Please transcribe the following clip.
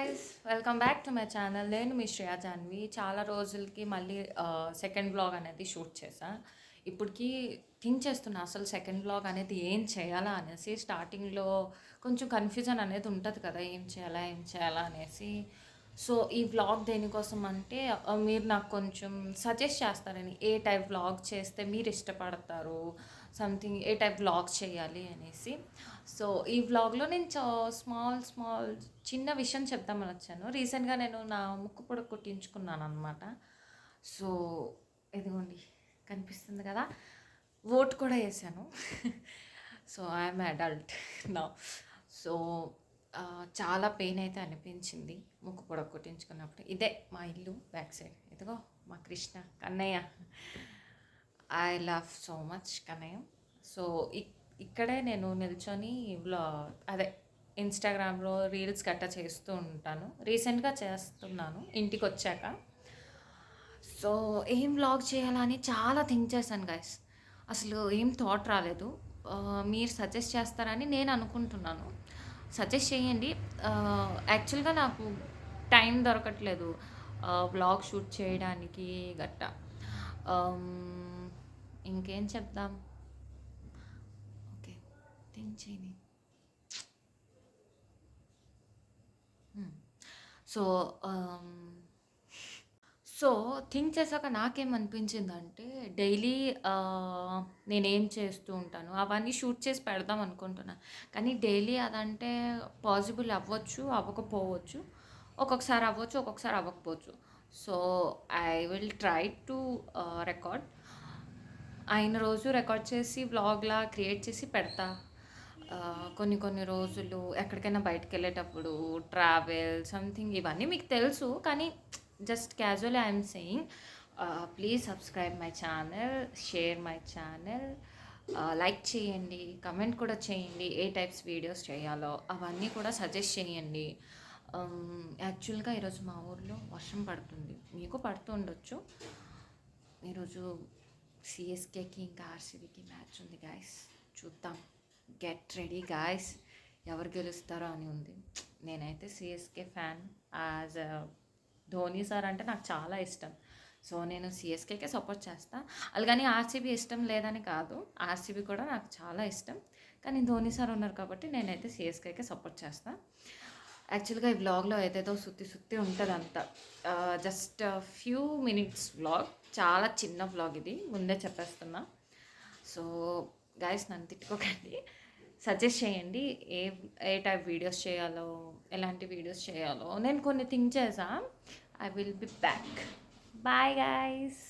Guys, welcome back to my channel. నేను మీ శ్రేయా జాన్వి. చాలా రోజులకి మళ్ళీ సెకండ్ వ్లాగ్ అనేది షూట్ చేశా. ఇప్పటికి థింక్ చేస్తున్నా అసలు సెకండ్ వ్లాగ్ అనేది ఏం చేయాలా అనేసి. స్టార్టింగ్లో కొంచెం కన్ఫ్యూజన్ అనేది ఉంటుంది కదా, ఏం చేయాలా అనేసి. సో ఈ వ్లాగ్ దేనికోసం అంటే మీరు నాకు కొంచెం సజెస్ట్ చేస్తారని, ఏ టైప్ వ్లాగ్ చేస్తే మీరు ఇష్టపడతారు, సంథింగ్ ఏ టైప్ వ్లాగ్ చేయాలి అనేసి. సో ఈ వ్లాగ్లో నేను స్మాల్ చిన్న విషయం చెప్దామని వచ్చాను. రీసెంట్గా నేను నా ముక్కు పొడకు కుట్టించుకున్నాను అనమాట. సో ఇదిగోండి, కనిపిస్తుంది కదా, ఓట్ కూడా వేసాను. సో ఐఎమ్ అడల్ట్ నా. సో చాలా పెయిన్ అయితే అనిపించింది ముక్కు పొడకు కుట్టించుకున్నప్పుడు. ఇదే మా ఇల్లు బ్యాక్ సైడ్. ఇదిగో మా Krishna Kannayya. I love so much Kannayya. So ఇక్కడే నేను నిల్చొని అదే ఇన్స్టాగ్రామ్లో రీల్స్ గట్టా చేస్తూ ఉంటాను. రీసెంట్గా చేస్తున్నాను ఇంటికి వచ్చాక. సో ఏం వ్లాగ్ చేయాలని చాలా థింక్ చేశాను గైస్. అసలు ఏం థాట్ రాలేదు. మీరు సజెస్ట్ చేస్తారని నేను అనుకుంటున్నాను. సజెస్ట్ చేయండి. యాక్చువల్గా నాకు టైం దొరకట్లేదు వ్లాగ్ షూట్ చేయడానికి గట్టా. ఇంకేం చెప్దాం. ఓకే, థింక్ చేయని. సో సో థింక్ చేశాక నాకేమనిపించిందంటే, డైలీ నేనేం చేస్తూ ఉంటాను అవన్నీ షూట్ చేసి పెడదాం అనుకుంటున్నాను. కానీ డైలీ అదంటే పాసిబుల్ అవ్వచ్చు, అవ్వకపోవచ్చు. ఒక్కొక్కసారి అవ్వచ్చు, ఒక్కొక్కసారి అవ్వకపోవచ్చు. So I will try to record. అయిన రోజు రికార్డ్ చేసి వ్లాగ్లా క్రియేట్ చేసి పెడతా. కొన్ని రోజులు ఎక్కడికైనా బయటకు వెళ్ళేటప్పుడు ట్రావెల్ సంథింగ్ ఇవన్నీ మీకు తెలుసు. కానీ just casual I'm saying, please subscribe my channel, share my channel, like చేయండి, కమెంట్ కూడా చేయండి. ఏ టైప్స్ వీడియోస్ చేయాలో అవన్నీ కూడా సజెస్ట్ చేయండి. యాక్చువల్గా ఈరోజు మా ఊర్లో వర్షం పడుతుంది, మీకు పడుతూ ఉండొచ్చు. ఈరోజు సిఎస్కేకి ఇంకా ఆర్సీబీకి మ్యాచ్ ఉంది గాయస్, చూద్దాం. గెట్ రెడీ గాయస్, ఎవరు గెలుస్తారో అని ఉంది. నేనైతే CSK fan. As Dhoni sir అంటే నాకు చాలా ఇష్టం. సో నేను సిఎస్కేకే సపోర్ట్ చేస్తాను. అలాగని ఆర్సీబీ ఇష్టం లేదని కాదు, ఆర్సీబీ కూడా నాకు చాలా ఇష్టం. కానీ ధోని సార్ ఉన్నారు కాబట్టి నేనైతే సిఎస్కేకే సపోర్ట్ చేస్తాను. యాక్చువల్గా ఈ వ్లాగ్లో ఏదేదో సుత్తి ఉంటుంది అంతా. జస్ట్ ఫ్యూ మినిట్స్ వ్లాగ్, చాలా చిన్న వ్లాగ్ ఇది, ముందే చెప్పేస్తున్నా. సో గైస్, నన్ను తిట్టుకోకండి, సజెస్ట్ చేయండి ఏ టైప్ వీడియోస్ చేయాలో, ఎలాంటి వీడియోస్ చేయాలో. నేను కొన్ని థింక్ చేసా. I will be back. Bye guys.